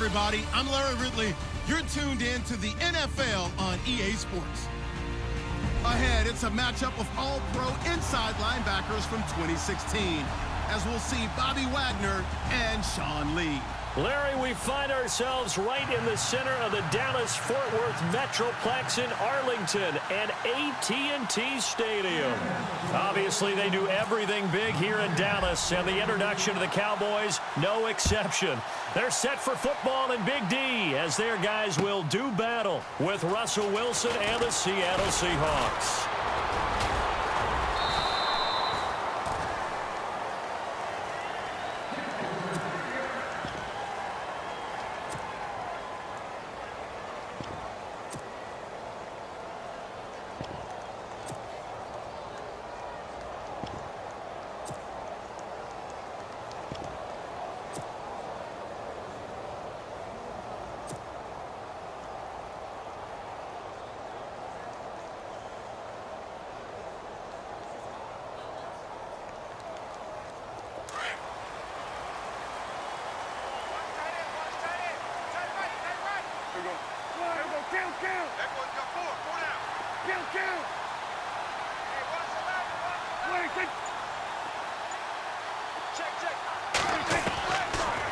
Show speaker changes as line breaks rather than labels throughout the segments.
everybody. I'm Larry Ridley. You're tuned in to the NFL on EA Sports. Ahead, it's a matchup of all-pro inside linebackers from 2016, as we'll see Bobby Wagner and Sean Lee.
Larry, we find ourselves right in the center of the Dallas-Fort Worth Metroplex in Arlington and AT&T Stadium. Obviously, they do everything big here in Dallas, and the introduction to the Cowboys, no exception. They're set for football in Big D, as their guys will do battle with Russell Wilson and the Seattle Seahawks.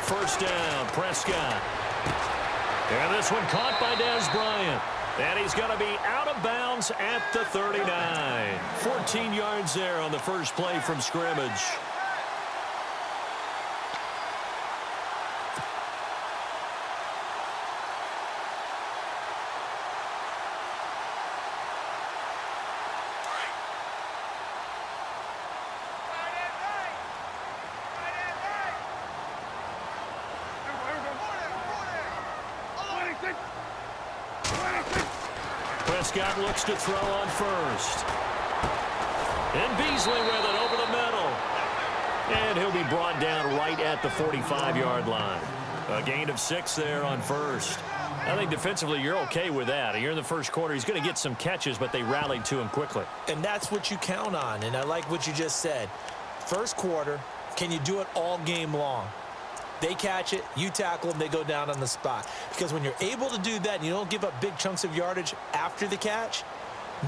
First down, Prescott. And this one caught by Dez Bryant. And he's going to be out of bounds at the 39. 14 yards there on the first play from scrimmage. Prescott looks to throw on first. And Beasley with it over the middle. And he'll be brought down right at the 45-yard line. A gain of 6 there on first. I think defensively you're okay with that. You're in the first quarter. He's going to get some catches, but they rallied to him quickly.
And that's what you count on, and I like what you just said. First quarter, can you do it all game long? They catch it, you tackle them, they go down on the spot. Because when you're able to do that and you don't give up big chunks of yardage after the catch,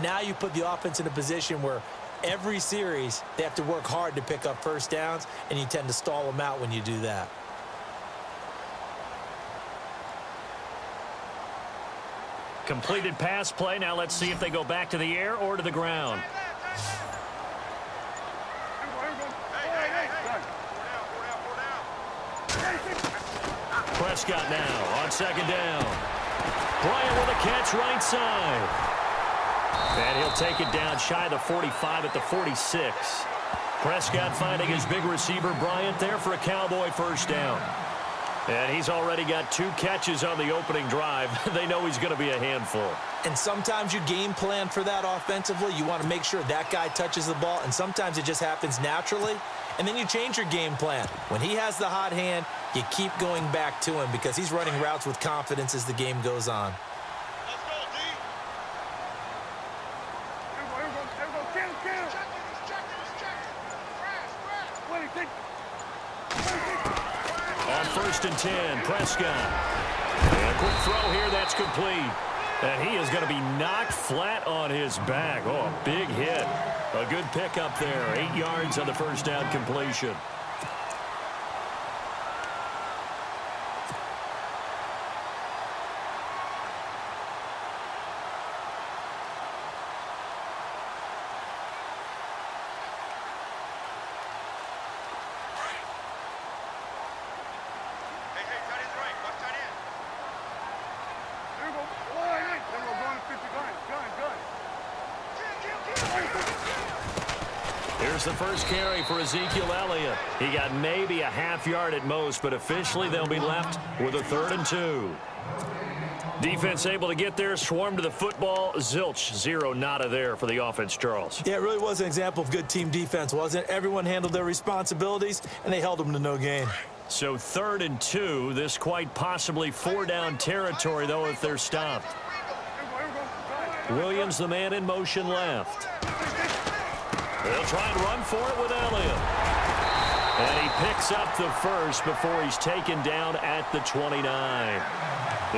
now you put the offense in a position where every series they have to work hard to pick up first downs, and you tend to stall them out when you do that.
Completed pass play. Now let's see if they go back to the air or to the ground. Prescott now on second down. Bryant with a catch right side. And he'll take it down shy of the 45 at the 46. Prescott finding his big receiver Bryant there for a Cowboy first down. And he's already got 2 catches on the opening drive. They know he's going to be a handful.
And sometimes you game plan for that offensively. You want to make sure that guy touches the ball, and sometimes it just happens naturally. And then you change your game plan. When he has the hot hand, you keep going back to him because he's running routes with confidence as the game goes on.
Let's go, D. Here we go. Check it.
On first and 10, Prescott. And a quick throw here, that's complete. And he is going to be knocked flat on his back. Oh, a big hit. A good pickup there. 8 yards on the first down completion. Here's the first carry for Ezekiel Elliott. He got maybe a half yard at most, but officially they'll be left with a 3rd and 2. Defense able to get there, swarm to the football. Zilch, 0 nada there for the offense, Charles.
Yeah, it really was an example of good team defense, wasn't it? Everyone handled their responsibilities, and they held them to no gain.
So 3rd and 2, this quite possibly 4-down territory, though, if they're stopped. Williams, the man in motion left. They'll try and run for it with Elliott. And he picks up the first before he's taken down at the 29.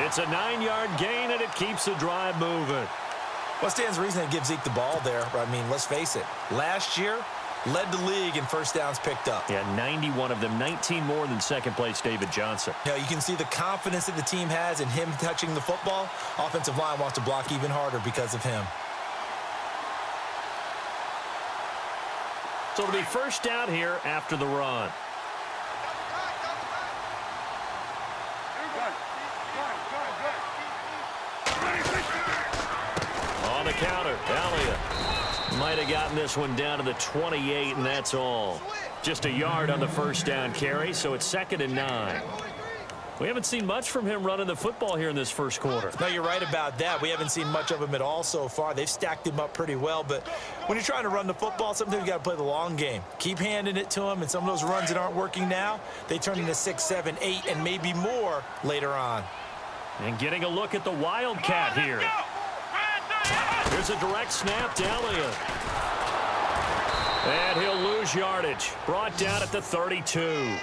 It's a 9-yard gain, and it keeps the drive moving.
What stands to reason to give Zeke the ball there? I mean, let's face it. Last year, led the league in first downs picked up.
Yeah, 91 of them, 19 more than second-place David Johnson.
You know, you can see the confidence that the team has in him touching the football. Offensive line wants to block even harder because of him.
So it'll be first down here after the run. On the counter, Elliott might have gotten this one down to the 28, and that's all. Just a yard on the first down carry, so it's 2nd and 9. We haven't seen much from him running the football here in this first quarter.
No, you're right about that. We haven't seen much of him at all so far. They've stacked him up pretty well, but when you're trying to run the football, sometimes you got to play the long game. Keep handing it to him, and some of those runs that aren't working now, they turn into 6, 7, 8, and maybe more later on.
And getting a look at the Wildcat here. Here's a direct snap to Elliott. And he'll lose yardage. Brought down at the 32.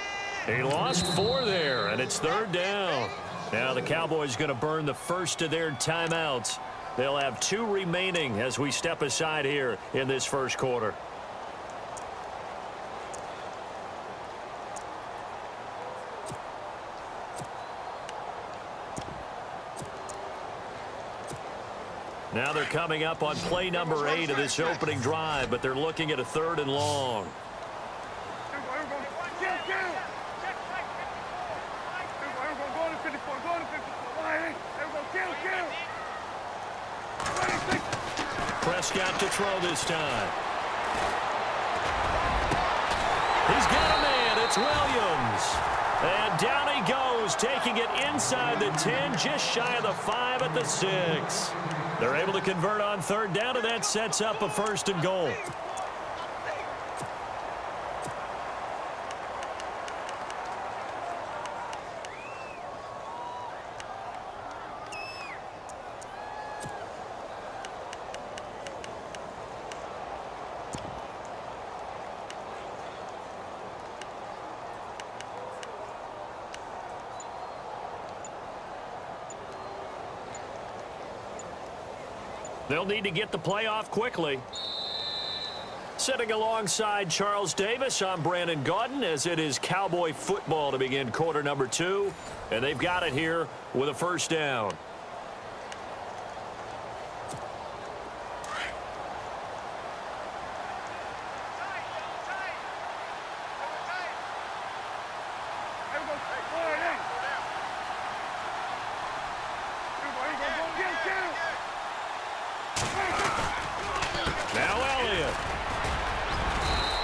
He lost 4 there, and it's 3rd down. Now the Cowboys going to burn the first of their timeouts. They'll have 2 remaining as we step aside here in this first quarter. Now they're coming up on play number 8 of this opening drive, but they're looking at a 3rd and long. Prescott to throw this time. He's got a man. It's Williams. And down he goes, taking it inside the 10, just shy of the 5 at the 6. They're able to convert on 3rd down, and that sets up a 1st and goal. They'll need to get the play off quickly. Sitting alongside Charles Davis, I'm Brandon Gaudin, as it is Cowboy football to begin quarter number 2. And they've got it here with a 1st down. Now Elliott.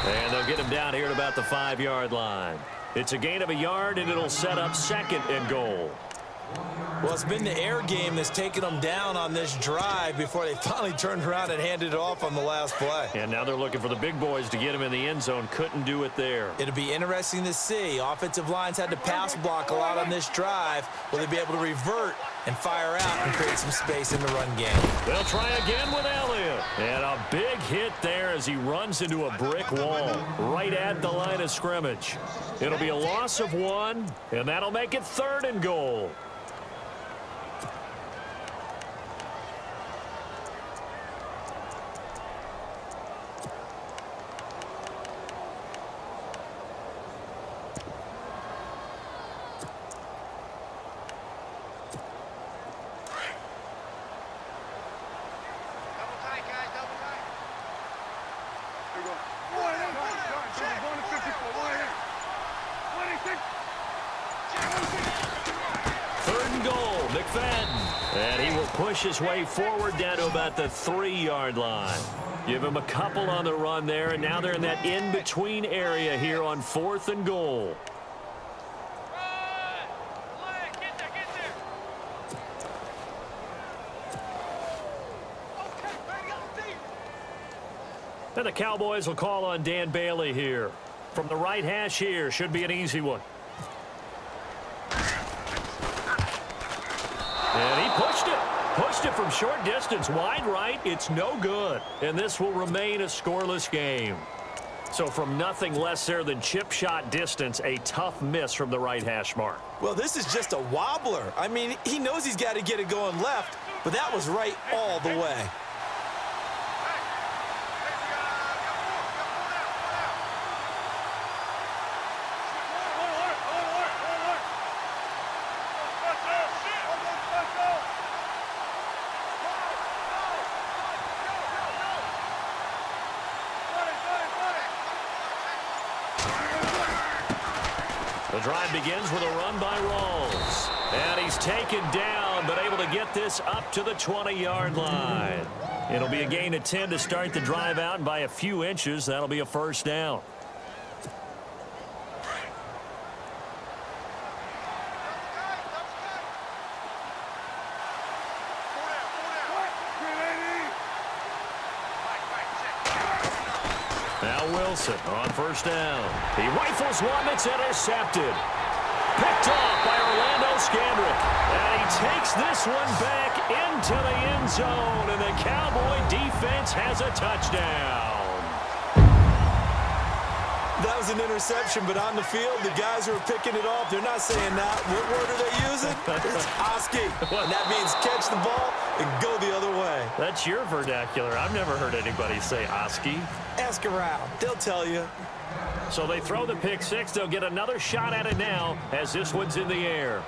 And they'll get him down here at about the 5-yard line. It's a gain of a yard, and it'll set up 2nd and goal.
Well, it's been the air game that's taken them down on this drive before they finally turned around and handed it off on the last play.
And now they're looking for the big boys to get him in the end zone. Couldn't do it there.
It'll be interesting to see. Offensive lines had to pass block a lot on this drive. Will they be able to revert and fire out and create some space in the run game?
They'll try again with Elliott. And a big hit there as he runs into a brick wall right at the line of scrimmage. It'll be a loss of 1, and that'll make it 3rd and goal. And he will push his way forward down to about the 3-yard line. Give him a couple on the run there, and now they're in that in-between area here on 4th and goal. And the Cowboys will call on Dan Bailey here. From the right hash here, should be an easy one. And he pushed it. Pushed it from short distance, wide right. It's no good. And this will remain a scoreless game. So from nothing less there than chip shot distance, a tough miss from the right hash mark.
Well, this is just a wobbler. I mean, he knows he's got to get it going left, but that was right all the way.
The drive begins with a run by Rawls. And he's taken down, but able to get this up to the 20-yard line. It'll be a gain of 10 to start the drive out, and by a few inches, that'll be a first down. Now Wilson on first down. He rifles one that's intercepted. Picked off by Orlando Scandrick. And he takes this one back into the end zone. And the Cowboy defense has a touchdown.
That was an interception, but on the field, the guys who are picking it off, they're not saying that. What word are they using? It's Oski. And that means catch the ball and go the other way.
That's your vernacular. I've never heard anybody say Oski.
Ask around. They'll tell you.
So they throw the pick six. They'll get another shot at it now as this one's in the air.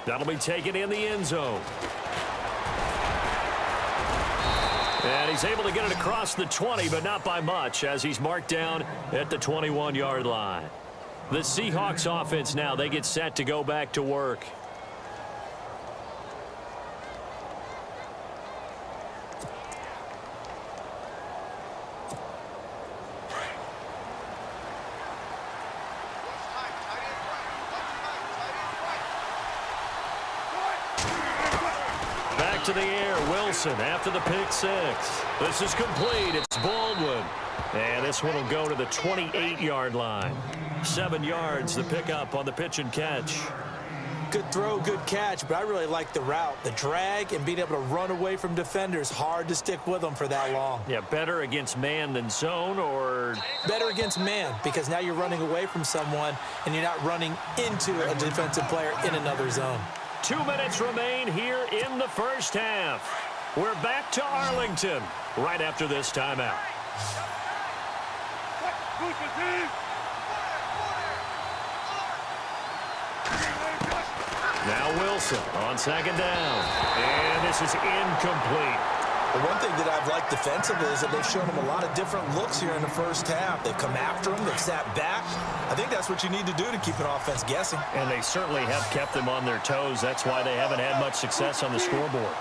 That'll be taken in the end zone. And he's able to get it across the 20, but not by much, as he's marked down at the 21-yard line. The Seahawks offense now, they get set to go back to work. Back to the air, Wilson after the pick six. This is complete. It's Baldwin. And this one will go to the 28-yard line. 7 yards, the pickup on the pitch and catch.
Good throw, good catch, but I really like the route. The drag and being able to run away from defenders. Hard to stick with them for that long.
Yeah, better against man than zone, or?
Better against man, because now you're running away from someone and you're not running into a defensive player in another zone.
2 minutes remain here in the first half. We're back to Arlington right after this timeout. Now Wilson on second down. And this is incomplete.
The one thing that I've liked defensively is that they've shown him a lot of different looks here in the first half. They've come after him. They've sat back. I think that's what you need to do to keep an offense guessing.
And they certainly have kept them on their toes. That's why they haven't had much success on the scoreboard.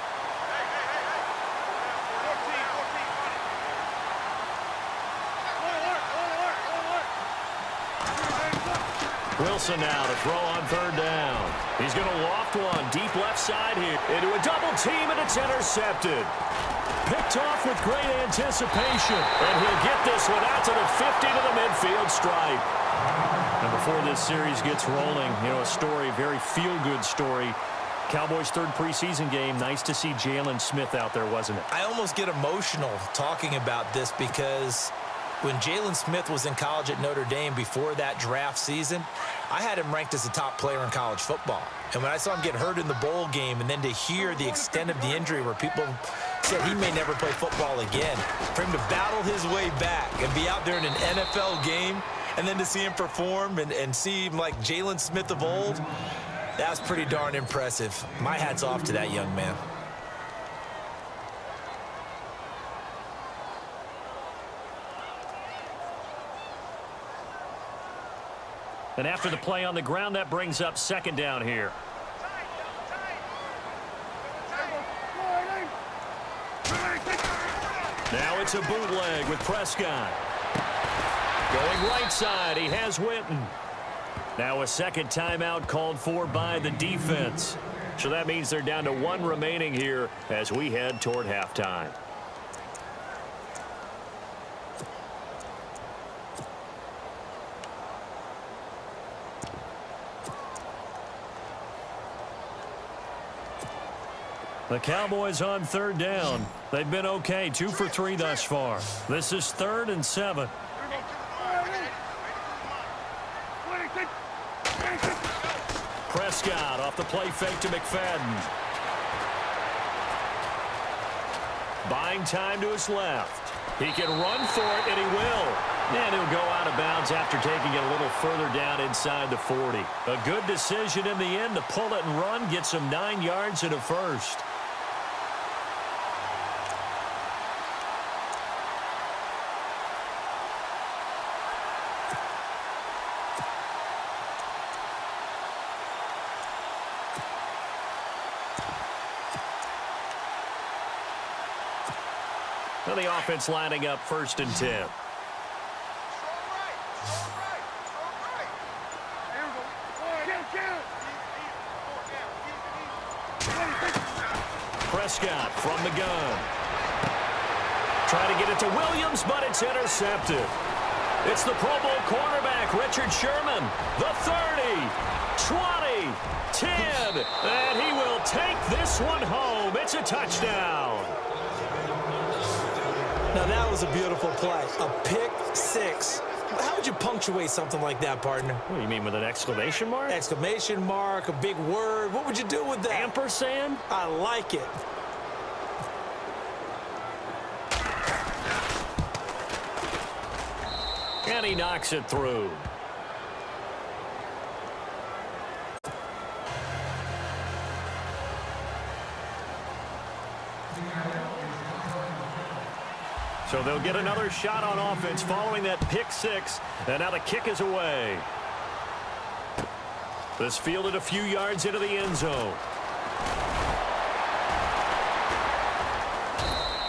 Wilson now to throw on third down. He's going to loft one deep left side here into a double team, and it's intercepted. Picked off with great anticipation, and he'll get this one out to the 50 to the midfield stripe. And before this series gets rolling, you know, a story, very feel-good story. Cowboys' third preseason game. Nice to see Jalen Smith out there, wasn't it?
I almost get emotional talking about this because when Jalen Smith was in college at Notre Dame before that draft season, I had him ranked as a top player in college football. And when I saw him get hurt in the bowl game and then to hear the extent of the injury where people said he may never play football again, for him to battle his way back and be out there in an NFL game and then to see him perform and see him like Jalen Smith of old, that's pretty darn impressive. My hat's off to that young man.
And after the play on the ground, that brings up second down here. Now it's a bootleg with Prescott. Going right side, he has Witten. Now a second timeout called for by the defense. So that means they're down to one remaining here as we head toward halftime. The Cowboys on third down. They've been okay, 2 for 3 thus far. This is 3rd and 7. Prescott off the play fake to McFadden. Buying time to his left. He can run for it, and he will. And he'll go out of bounds after taking it a little further down inside the 40. A good decision in the end to pull it and run, get some 9 yards and a first. Well, the offense lining up 1st and 10. Prescott from the gun. Trying to get it to Williams, but it's intercepted. It's the Pro Bowl cornerback, Richard Sherman. The 30, 20, 10, and he will take this one home. It's a touchdown.
Now, that was a beautiful play. A pick 6. How would you punctuate something like that, partner?
What do you mean, with an exclamation mark?
Exclamation mark, a big word. What would you do with that?
Ampersand?
I like it.
And he knocks it through. So they'll get another shot on offense following that pick 6. And now the kick is away. This fielded a few yards into the end zone.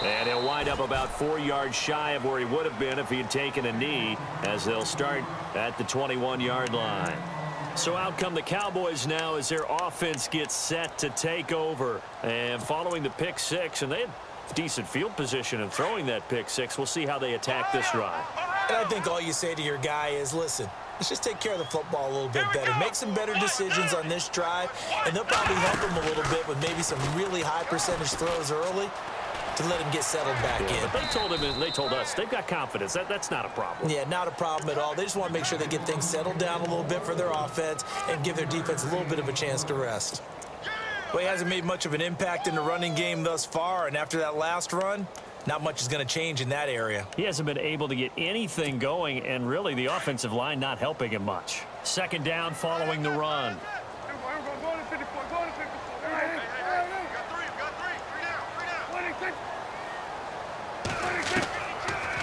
And he'll wind up about 4 yards shy of where he would have been if he had taken a knee, as they'll start at the 21-yard line. So out come the Cowboys now as their offense gets set to take over. And following the pick 6, and they had decent field position in throwing that pick 6. We'll see how they attack this drive.
And I think all you say to your guy is, listen, let's just take care of the football a little bit better. Make some better decisions on this drive, and they'll probably help him a little bit with maybe some really high percentage throws early to let him get settled back in.
But they told him, and they told us, they've got confidence. That's not a problem.
Yeah, not a problem at all. They just want to make sure they get things settled down a little bit for their offense and give their defense a little bit of a chance to rest. Well, he hasn't made much of an impact in the running game thus far, and after that last run, not much is going to change in that area.
He hasn't been able to get anything going, and really the offensive line not helping him much. 2nd down following the run.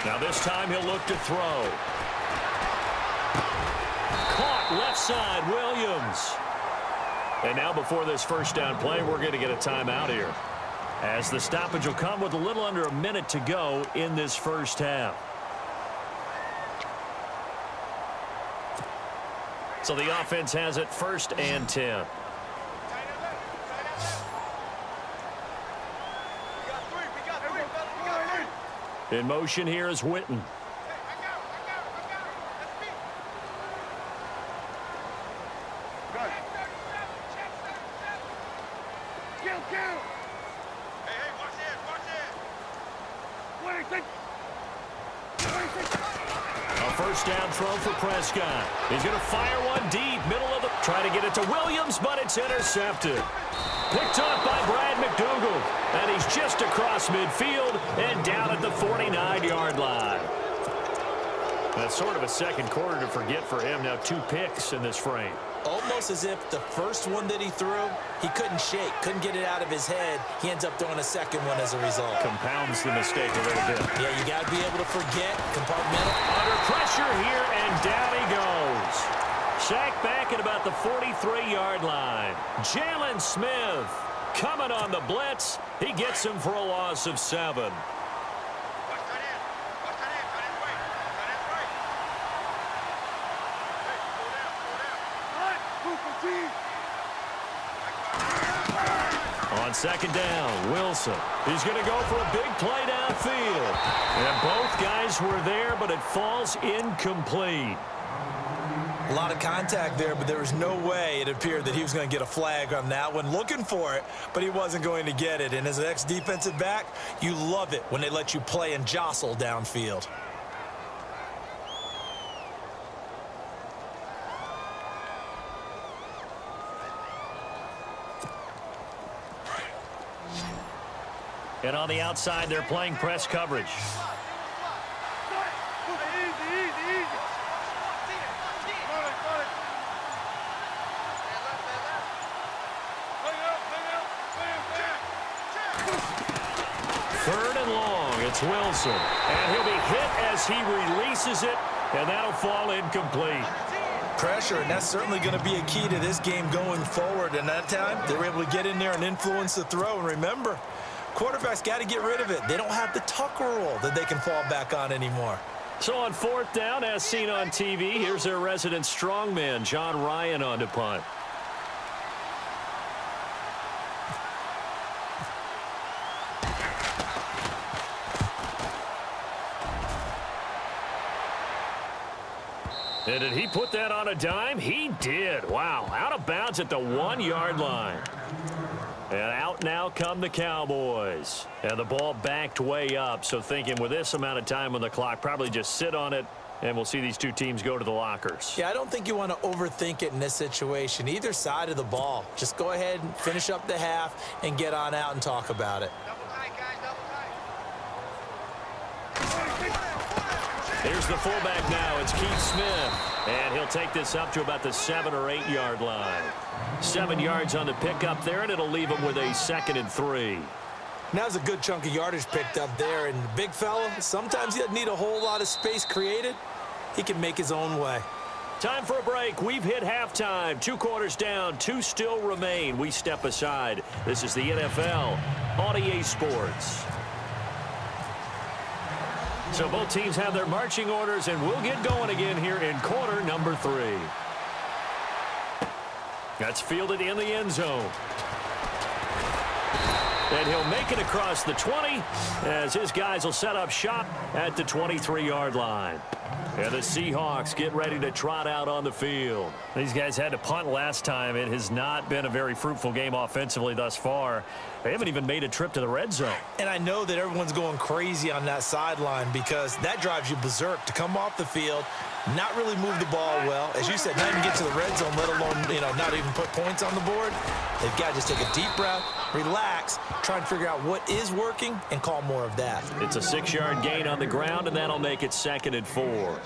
Now this time he'll look to throw. Caught left side, Williams. And now before this 1st down play, we're going to get a timeout here, as the stoppage will come with a little under a minute to go in this 1st half. So the offense has it 1st and 10. In motion here is Witten. A 1st down throw for Prescott. He's going to fire one deep, middle of the... Try to get it to Williams, but it's intercepted. Picked up by Brad McDougal. And he's just across midfield and down at the 49-yard line. That's sort of a 2nd quarter to forget for him. Now 2 picks in this frame.
Almost as if the first one that he threw, he couldn't shake, couldn't get it out of his head. He ends up throwing a 2nd one as a result.
Compounds the mistake a little bit.
Yeah, you got to be able to forget, compartmental.
Under pressure here, and down he goes. Sacked back at about the 43-yard line. Jalen Smith coming on the blitz. He gets him for a loss of 7. On 2nd down, Wilson. He's going to go for a big play downfield. And both guys were there, but it falls incomplete.
A lot of contact there, but there was no way it appeared that he was going to get a flag on that one. Looking for it, but he wasn't going to get it. And as an ex-defensive back, you love it when they let you play and jostle downfield.
And on the outside, they're playing press coverage. Third and long, it's Wilson. And he'll be hit as he releases it, and that'll fall incomplete.
Pressure, and that's certainly going to be a key to this game going forward. And that time, they were able to get in there and influence the throw. And remember, quarterbacks got to get rid of it. They don't have the tuck rule that they can fall back on anymore.
So on fourth down, as seen on TV, here's their resident strongman, John Ryan, on to punt. And did he put that on a dime? He did. Wow, out of bounds at the 1-yard line. And out now come the Cowboys. And the ball backed way up. So thinking with this amount of time on the clock, probably just sit on it, and we'll see these two teams go to the lockers.
Yeah, I don't think you want to overthink it in this situation. Either side of the ball. Just go ahead and finish up the half and get on out and talk about it.
Here's the fullback now. It's Keith Smith. And he'll take this up to about the 7- or 8-yard line. 7 yards on the pickup there, and it'll leave him with a 2nd and 3.
Now's a good chunk of yardage picked up there. And the big fella, sometimes he doesn't need a whole lot of space created. He can make his own way.
Time for a break. We've hit halftime. 2 quarters down. 2 still remain. We step aside. This is the NFL on EA Sports. So both teams have their marching orders, and we'll get going again here in quarter number 3. That's fielded in the end zone. And he'll make it across the 20 as his guys will set up shop at the 23-yard line. And the Seahawks get ready to trot out on the field. These guys had to punt last time. It has not been a very fruitful game offensively thus far. They haven't even made a trip to the red zone.
And I know that everyone's going crazy on that sideline because that drives you berserk to come off the field, not really move the ball well. As you said, not even get to the red zone, let alone, not even put points on the board. They've got to just take a deep breath, relax, try and figure out what is working, and call more of that.
It's a 6-yard gain on the ground, and that'll make it 2nd and 4.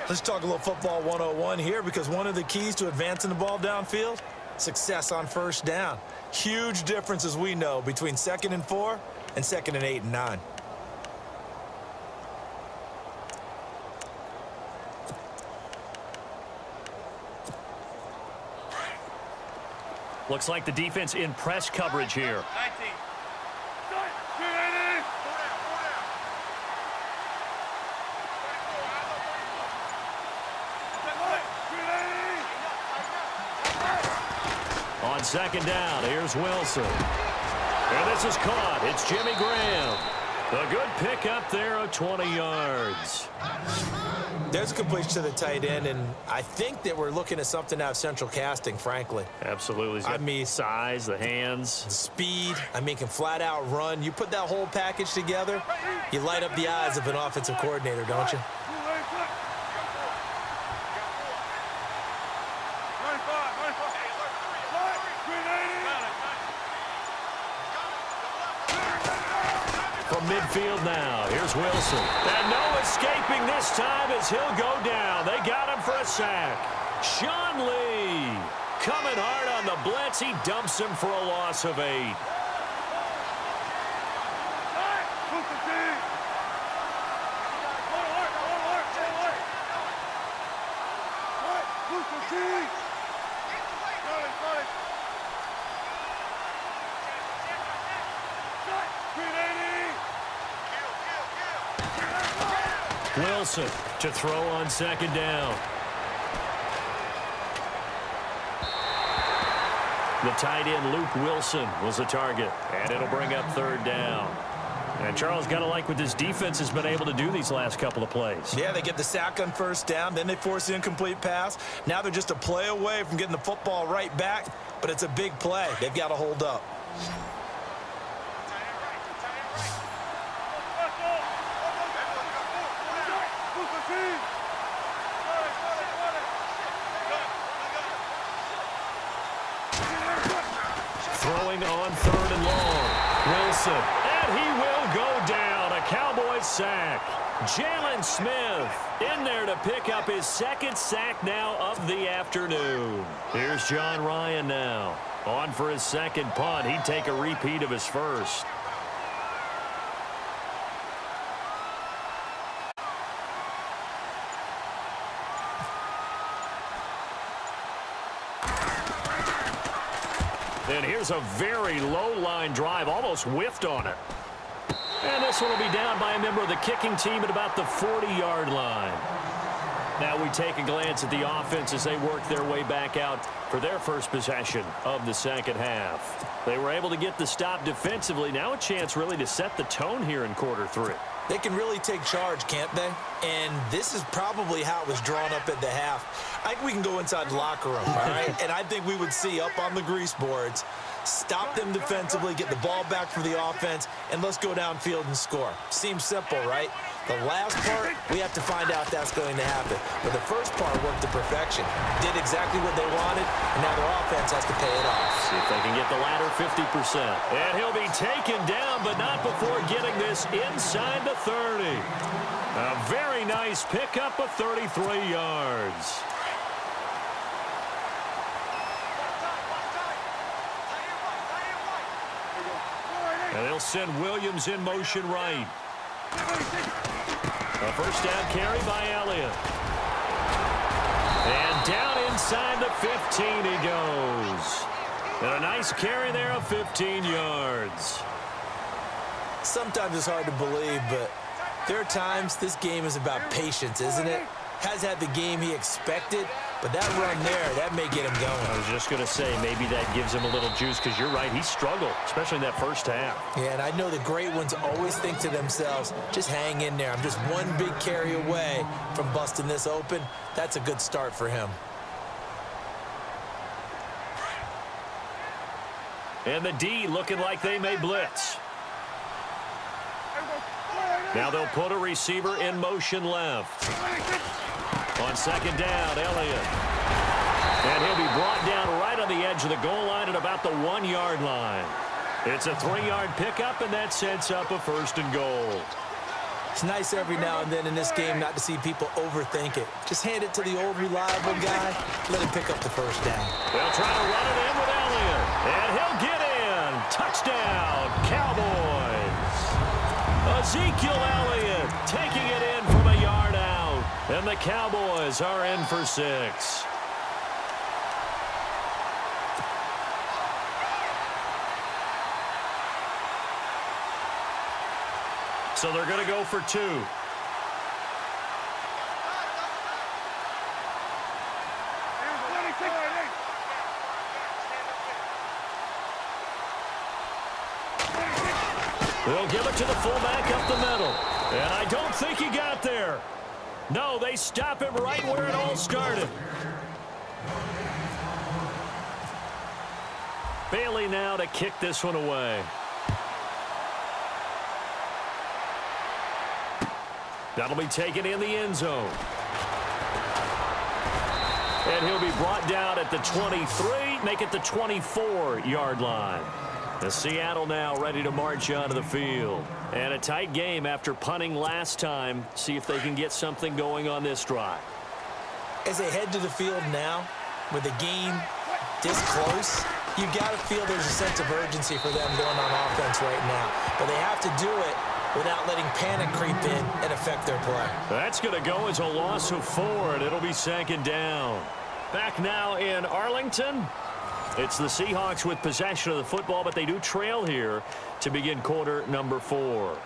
Let's talk a little football 101 here because one of the keys to advancing the ball downfield, success on first down. Huge difference, as we know, between 2nd and 4 and 2nd and 8 and 9.
Looks like the defense in press coverage here.
19.
On 2nd down, here's Wilson. And this is caught. It's Jimmy Graham. A good pickup there of 20 yards.
There's a completion to the tight end, and I think that we're looking at something out of central casting, frankly.
Absolutely. He's got size, the hands.
The speed. Can flat out run. You put that whole package together, you light up the eyes of an offensive coordinator, don't you?
From midfield now, here's Wilson. And no escaping this time as he'll go down. They got him for a sack. Sean Lee coming hard on the blitz. He dumps him for a loss of 8. Wilson to throw on 2nd down. The tight end Luke Wilson was the target, and it'll bring up 3rd down. And Charles, got to like what this defense has been able to do these last couple of plays.
Yeah, they get the sack on first down, then they force the incomplete pass. Now they're just a play away from getting the football right back, but it's a big play. They've got to hold up.
Throwing on 3rd and long. Wilson, and he will go down. A Cowboys sack. Jalen Smith in there to pick up his 2nd sack now of the afternoon. Here's John Ryan now. On for his 2nd punt. He'd take a repeat of his 1st. And here's a very low line drive, almost whiffed on it. And this one will be down by a member of the kicking team at about the 40-yard line. Now we take a glance at the offense as they work their way back out for their first possession of the 2nd half. They were able to get the stop defensively. Now a chance really to set the tone here in quarter 3.
They can really take charge, can't they? And this is probably how it was drawn up at the half. I think we can go inside the locker room, all right? And I think we would see up on the grease boards, stop them defensively, get the ball back for the offense, and let's go downfield and score. Seems simple, right? The last part, we have to find out that's going to happen. But the first part worked to perfection. Did exactly what they wanted, and now their offense has to pay it off.
See if they can get the latter 50%. And he'll be taken down, but not before getting this inside the 30. A very nice pickup of 33 yards. And they'll send Williams in motion right. A first down carry by Elliott. And down inside the 15 he goes. And a nice carry there of 15 yards.
Sometimes it's hard to believe, but there are times this game is about patience, isn't it? Has had the game he expected, but that run there, that may get him going.
I was just going to say, maybe that gives him a little juice, because you're right, he struggled, especially in that first half.
Yeah, and I know the great ones always think to themselves, just hang in there. I'm just one big carry away from busting this open. That's a good start for him.
And the D looking like they may blitz. Now they'll put a receiver in motion left. On 2nd down, Elliott. And he'll be brought down right on the edge of the goal line at about the 1-yard line. It's a 3-yard pickup, and that sets up a 1st and goal.
It's nice every now and then in this game not to see people overthink it. Just hand it to the old reliable guy, let him pick up the first down.
They'll try to run it in with Elliott. And he'll get in. Touchdown, Cowboys. Ezekiel Elliott taking it in from a yard out. And the Cowboys are in for 6. So they're going to go for 2. They'll give it to the fullback up the middle. And I don't think he got there. No, they stop him right where it all started. Bailey now to kick this one away. That'll be taken in the end zone. And he'll be brought down at the 23, make it the 24-yard line. The Seattle now ready to march onto the field. And a tight game after punting last time. See if they can get something going on this drive.
As they head to the field now, with the game this close, you've got to feel there's a sense of urgency for them going on offense right now. But they have to do it without letting panic creep in and affect their play.
That's going to go as a loss of 4, and it'll be 2nd down. Back now in Arlington. It's the Seahawks with possession of the football, but they do trail here to begin quarter number 4.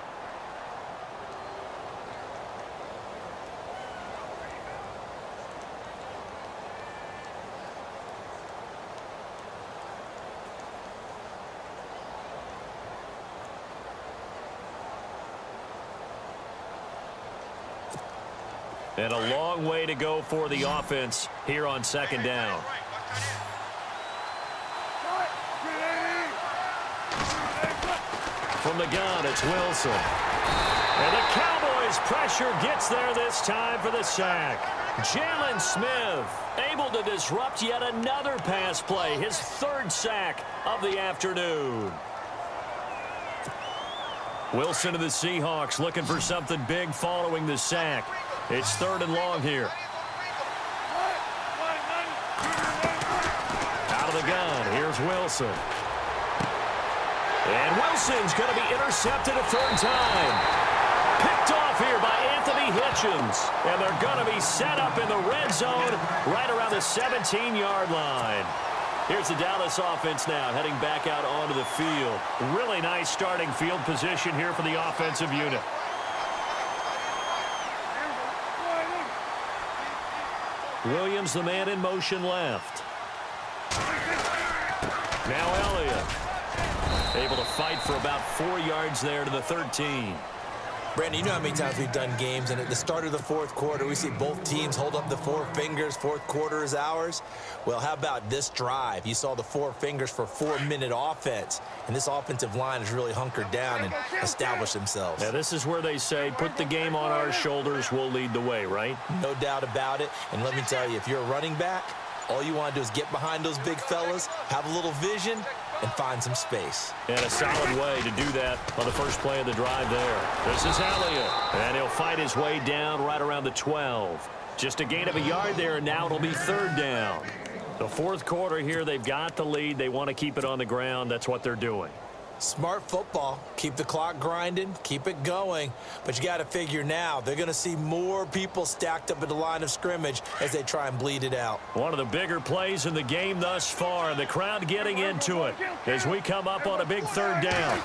And a long way to go for the offense here on second down. From the gun, it's Wilson. And the Cowboys' pressure gets there this time for the sack. Jalen Smith able to disrupt yet another pass play, his third sack of the afternoon. Wilson of the Seahawks looking for something big following the sack. It's 3rd and long here. Out of the gun, here's Wilson. And Wilson's going to be intercepted a 3rd time. Picked off here by Anthony Hitchens. And they're going to be set up in the red zone right around the 17-yard line. Here's the Dallas offense now heading back out onto the field. Really nice starting field position here for the offensive unit. Williams, the man in motion left. Now Elliott. Able to fight for about 4 yards there to the 13.
Brandon, you know how many times we've done games, and at the start of the 4th quarter, we see both teams hold up the 4 fingers. 4th quarter is ours. Well, how about this drive? You saw the 4 fingers for 4-minute offense, and this offensive line has really hunkered down and established themselves.
Now, this is where they say, put the game on our shoulders, we'll lead the way, right?
No doubt about it. And let me tell you, if you're a running back, all you want to do is get behind those big fellas, have a little vision, and find some space.
And a solid way to do that on the first play of the drive there. This is Elliott. And he'll fight his way down right around the 12. Just a gain of a yard there, and now it'll be 3rd down. The 4th quarter here, they've got the lead. They want to keep it on the ground. That's what they're doing.
Smart football. Keep the clock grinding. Keep it going. But you got to figure now, they're going to see more people stacked up at the line of scrimmage as they try and bleed it out.
One of the bigger plays in the game thus far. The crowd getting into it as we come up on a big 3rd down.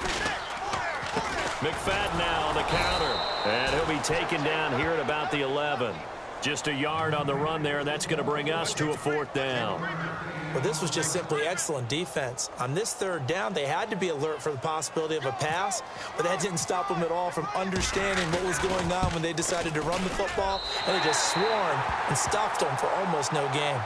McFadden now on the counter. And he'll be taken down here at about the 11. Just a yard on the run there. That's going to bring us to a 4th down.
Well, this was just simply excellent defense. On this 3rd down, they had to be alert for the possibility of a pass, but that didn't stop them at all from understanding what was going on when they decided to run the football, and they just swarmed and stopped them for almost no gain.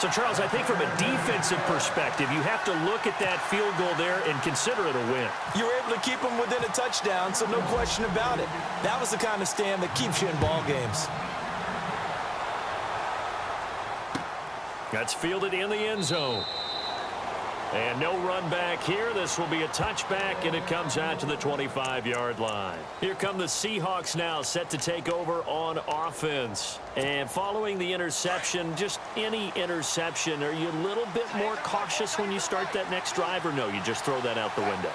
So, Charles, I think from a defensive perspective, you have to look at that field goal there and consider it a win.
You were able to keep them within a touchdown, so no question about it. That was the kind of stand that keeps you in ball games.
That's fielded in the end zone. And no run back here. This will be a touchback, and it comes out to the 25-yard line. Here come the Seahawks now, set to take over on offense. And following the interception, just any interception, are you a little bit more cautious when you start that next drive, or no, you just throw that out the window?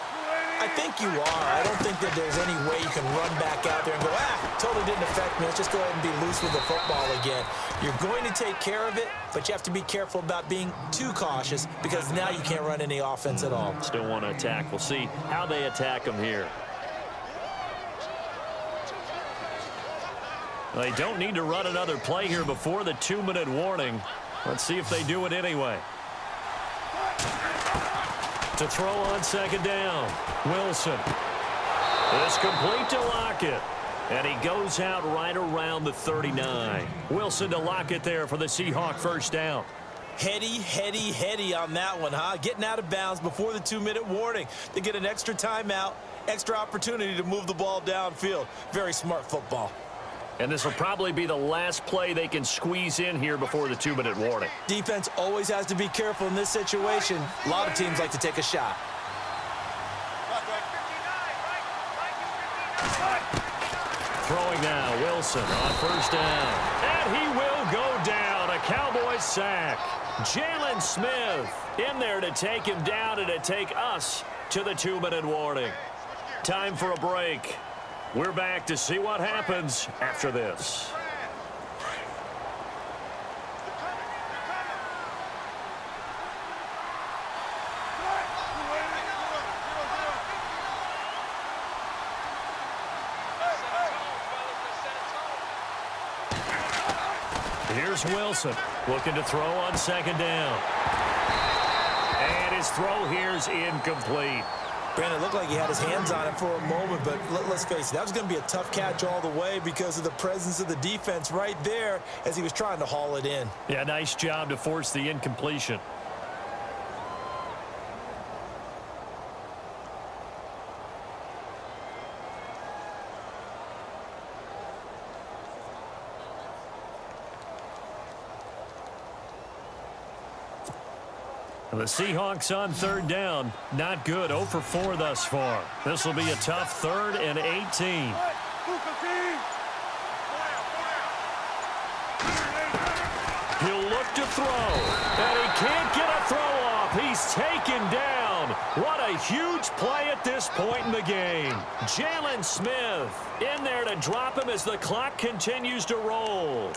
I think you are. I don't think that there's any way you can run back out there and go, totally didn't affect me. Let's just go ahead and be loose with the football again. You're going to take care of it, but you have to be careful about being too cautious because now you can't run any offense at all.
Still want to attack. We'll see how they attack them here. They don't need to run another play here before the 2-minute warning. Let's see if they do it anyway. To throw on 2nd down. Wilson. It's complete to Lockett. And he goes out right around the 39. Wilson to Lockett there for the Seahawk 1st down.
Heady on that one, huh? Getting out of bounds before the 2-minute warning. They get an extra timeout, extra opportunity to move the ball downfield. Very smart football.
And this will probably be the last play they can squeeze in here before the 2-minute warning.
Defense always has to be careful in this situation. A lot of teams like to take a shot.
Throwing now, Wilson on 1st down. And he will go down. A Cowboys sack. Jalen Smith in there to take him down and to take us to the 2-minute warning. Time for a break. We're back to see what happens after this. Here's Wilson looking to throw on 2nd down. And his throw here's incomplete.
Brandon, it looked like he had his hands on it for a moment, but let's face it, that was going to be a tough catch all the way because of the presence of the defense right there as he was trying to haul it in.
Yeah, nice job to force the incompletion. The Seahawks on third down. Not good. 0 for 4 thus far. This will be a tough 3rd and 18. He'll look to throw. And he can't get a throw off. He's taken down. What a huge play at this point in the game. Jalen Smith in there to drop him as the clock continues to roll.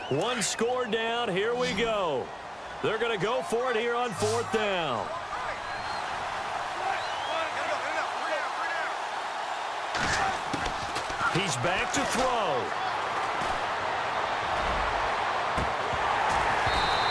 One score down. Here we go. They're going to go for it here on 4th down. He's back to throw.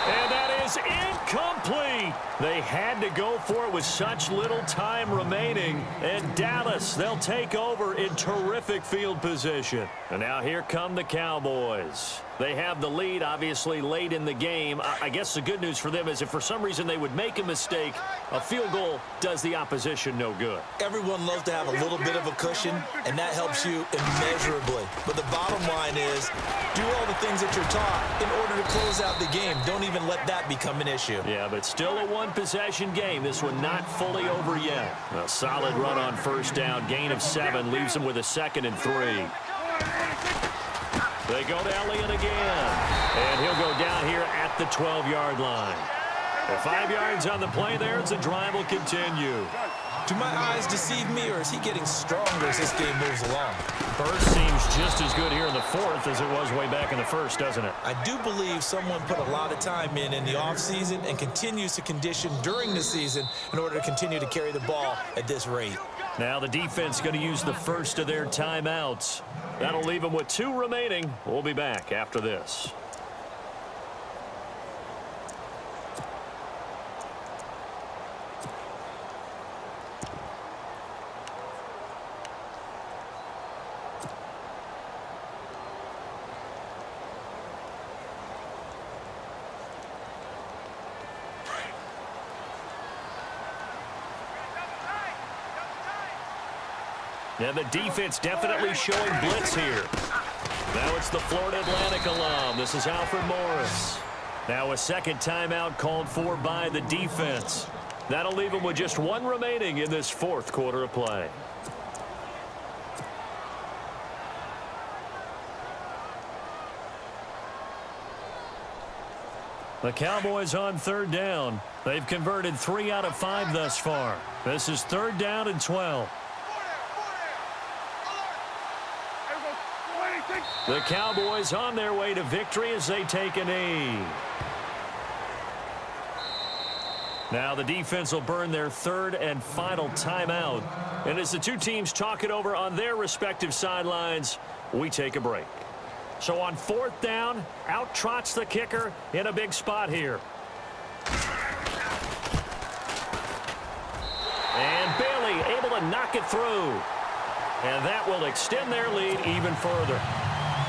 And that is incomplete. They had to go for it with such little time remaining. And Dallas, they'll take over in terrific field position. And now here come the Cowboys. They have the lead, obviously, late in the game. I guess the good news for them is if for some reason they would make a mistake, a field goal does the opposition no good.
Everyone loves to have a little bit of a cushion, and that helps you immeasurably. But the bottom line is, do all the things that you're taught in order to close out the game. Don't even let that become an issue.
Yeah, but still a one-possession game. This one not fully over yet. A solid run on 1st down. Gain of 7 leaves them with a 2nd and 3. They go to Elliott again. And he'll go down here at the 12-yard line. 5 yards on the play there as the drive will continue.
Do my eyes deceive me, or is he getting stronger as this game moves along?
Burst seems just as good here in the 4th as it was way back in the 1st, doesn't it?
I do believe someone put a lot of time in the offseason and continues to condition during the season in order to continue to carry the ball at this rate.
Now the defense going to use the first of their timeouts. That'll leave them with 2 remaining. We'll be back after this. And the defense definitely showing blitz here. Now it's the Florida Atlantic alum. This is Alfred Morris. Now a 2nd timeout called for by the defense. That'll leave them with just 1 remaining in this 4th quarter of play. The Cowboys on 3rd down. They've converted 3 out of 5 thus far. This is 3rd down and 12. The Cowboys on their way to victory as they take a knee. Now the defense will burn their 3rd and final timeout. And as the 2 teams talk it over on their respective sidelines, we take a break. So on 4th down, out trots the kicker in a big spot here. And Bailey able to knock it through. And that will extend their lead even further.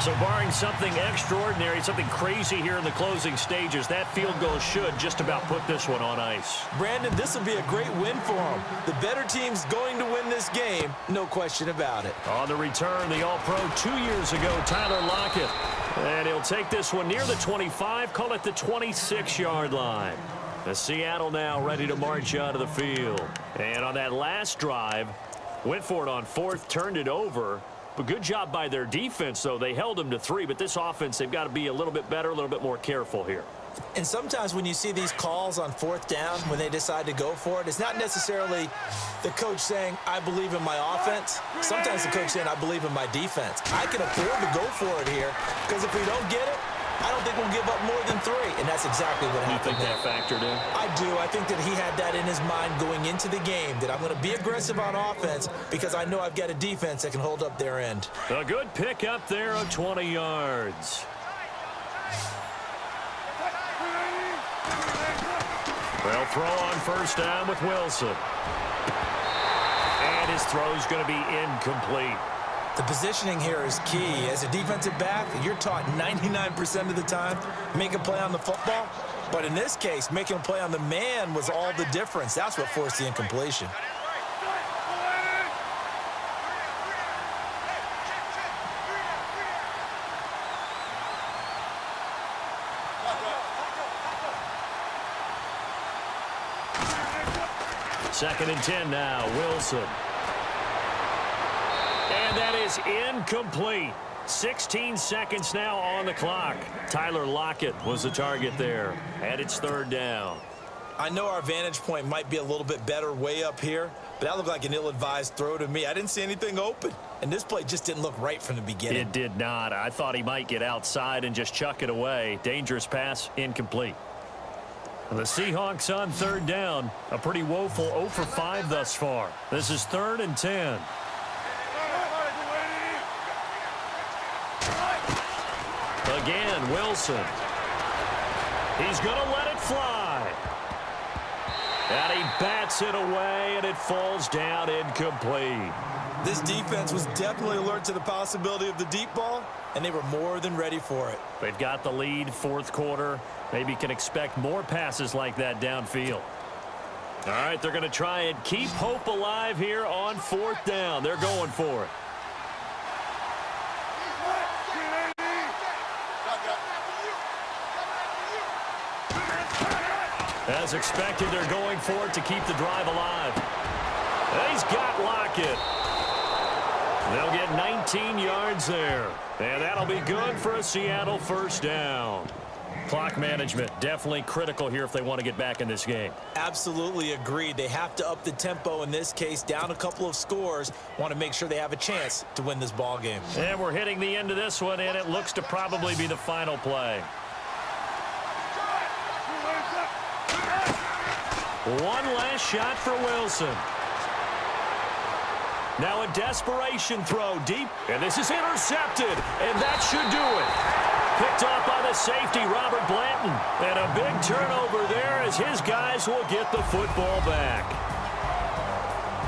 So barring something extraordinary, something crazy here in the closing stages, that field goal should just about put this one on ice.
Brandon, this will be a great win for them. The better team's going to win this game, no question about it.
On the return, the All-Pro 2 years ago, Tyler Lockett. And he'll take this one near the 25, call it the 26-yard line. The Seattle now ready to march out of the field. And on that last drive, went for it on 4th, turned it over. But good job by their defense, though. They held them to 3, but this offense, they've got to be a little bit better, a little bit more careful here.
And sometimes when you see these calls on 4th down, when they decide to go for it, it's not necessarily the coach saying, I believe in my offense. Sometimes the coach saying, I believe in my defense. I can afford to go for it here because if we don't get it, I don't think we'll give up more than 3, and that's exactly what happened.
You think that factored in?
I do. I think that he had that in his mind going into the game, that I'm going to be aggressive on offense because I know I've got a defense that can hold up their end.
A good pick up there of 20 yards. They'll throw on first down with Wilson. And his throw's going to be incomplete.
The positioning here is key. As a defensive back, you're taught 99% of the time, make a play on the football. But in this case, making a play on the man was all the difference. That's what forced the incompletion.
Second and 10 now, Wilson. And that is incomplete. 16 seconds now on the clock. Tyler Lockett was the target there. And it's third down.
I know our vantage point might be a little bit better way up here, but that looked like an ill-advised throw to me. I didn't see anything open, and this play just didn't look right from the beginning.
It did not. I thought he might get outside and just chuck it away. Dangerous pass, incomplete. The Seahawks on third down. A pretty woeful 0 for 5 thus far. This is 3rd and 10. Again, Wilson. He's going to let it fly. And he bats it away, and it falls down incomplete.
This defense was definitely alert to the possibility of the deep ball, and they were more than ready for it.
They've got the lead, fourth quarter. Maybe can expect more passes like that downfield. All right, they're going to try and keep hope alive here on 4th down. They're going for it. As expected, they're going for it to keep the drive alive. And he's got Lockett. They'll get 19 yards there. And that'll be good for a Seattle first down. Clock management definitely critical here if they want to get back in this game.
Absolutely agreed. They have to up the tempo in this case, down a couple of scores. Want to make sure they have a chance to win this ball game.
And we're hitting the end of this one, and it looks to probably be the final play. One last shot for Wilson. Now a desperation throw deep, and this is intercepted, and that should do it. Picked off by the safety, Robert Blanton. And a big turnover there as his guys will get the football back.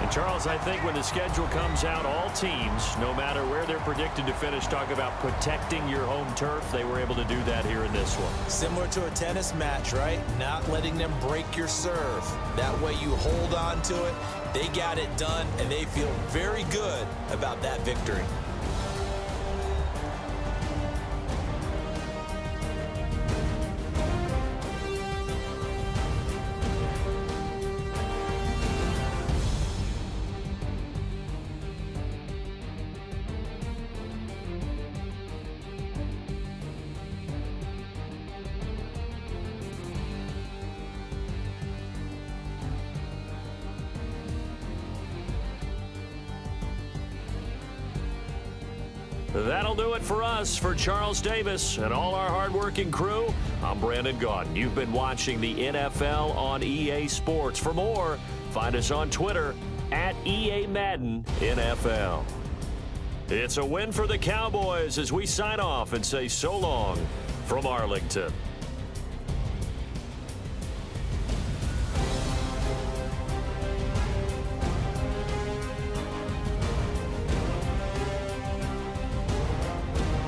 And, Charles, I think when the schedule comes out, all teams, no matter where they're predicted to finish, talk about protecting your home turf. They were able to do that here in this one.
Similar to a tennis match, right? Not letting them break your serve. That way you hold on to it. They got it done, and they feel very good about that victory.
That'll do it for us. For Charles Davis and all our hardworking crew, I'm Brandon Gaudin. You've been watching the NFL on EA Sports. For more, find us on Twitter at EA Madden NFL. It's a win for the Cowboys as we sign off and say so long from Arlington.